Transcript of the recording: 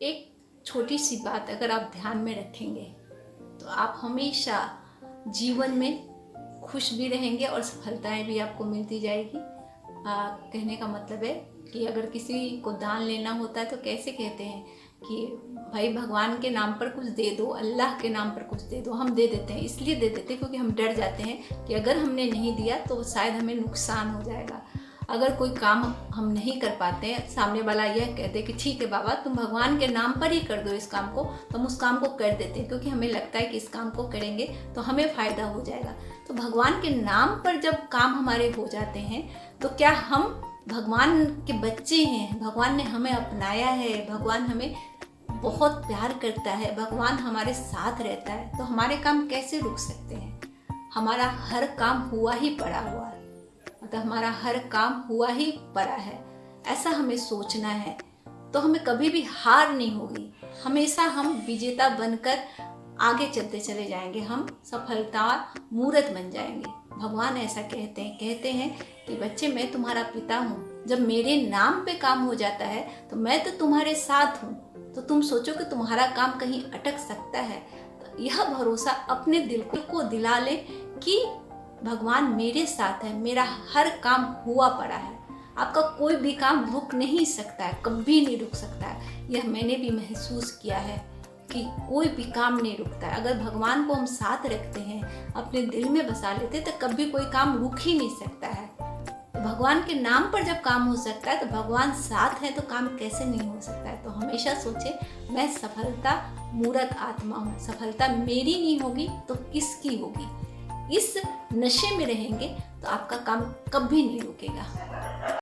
एक छोटी सी बात अगर आप ध्यान में रखेंगे तो आप हमेशा जीवन में खुश भी रहेंगे और सफलताएं भी आपको मिलती जाएगी। कहने का मतलब है कि अगर किसी को दान लेना होता है तो कैसे कहते हैं कि भाई भगवान के नाम पर कुछ दे दो, अल्लाह के नाम पर कुछ दे दो। हम दे देते हैं, इसलिए दे देते हैं क्योंकि हम डर जाते हैं कि अगर हमने नहीं दिया तो शायद हमें नुकसान हो जाएगा। अगर कोई काम हम नहीं कर पाते हैं, सामने वाला यह कहते कि ठीक है बाबा तुम भगवान के नाम पर ही कर दो इस काम को, तो हम उस काम को कर देते हैं क्योंकि हमें लगता है कि इस काम को करेंगे तो हमें फ़ायदा हो जाएगा। तो भगवान के नाम पर जब काम हमारे हो जाते हैं तो क्या हम भगवान के बच्चे हैं, भगवान ने हमें अपनाया है, भगवान हमें बहुत प्यार करता है, भगवान हमारे साथ रहता है, तो हमारे काम कैसे रुक सकते हैं? हमारा हर काम हुआ ही पड़ा हुआ है, मतलब हमारा हर काम हुआ ही पड़ा है, ऐसा हमें सोचना है। तो हमें कभी भी हार नहीं होगी, हमेशा हम विजेता बनकर आगे चलते चले जाएंगे, हम सफलता मूर्त बन जाएंगे। भगवान ऐसा कहते हैं कि बच्चे मैं तुम्हारा पिता हूँ, जब मेरे नाम पे काम हो जाता है तो मैं तो तुम्हारे साथ हूँ। तो तुम सोचो कि तुम्हारा काम कहीं अटक सकता है, तो यह भरोसा अपने दिल को दिला ले कि भगवान मेरे साथ है, मेरा हर काम हुआ पड़ा है। आपका कोई भी काम रुक नहीं सकता है, कभी नहीं रुक सकता है। यह मैंने भी महसूस किया है कि कोई भी काम नहीं रुकता है। अगर भगवान को हम साथ रखते हैं, अपने दिल में बसा लेते तो कभी कोई काम रुक ही नहीं सकता है। तो भगवान के नाम पर जब काम हो सकता है तो भगवान साथ है तो काम कैसे नहीं हो सकता है। तो हमेशा सोचे मैं सफलता मूर्त आत्मा हूँ, सफलता मेरी नहीं होगी तो किसकी होगी। इस नशे में रहेंगे तो आपका काम कभी नहीं रुकेगा।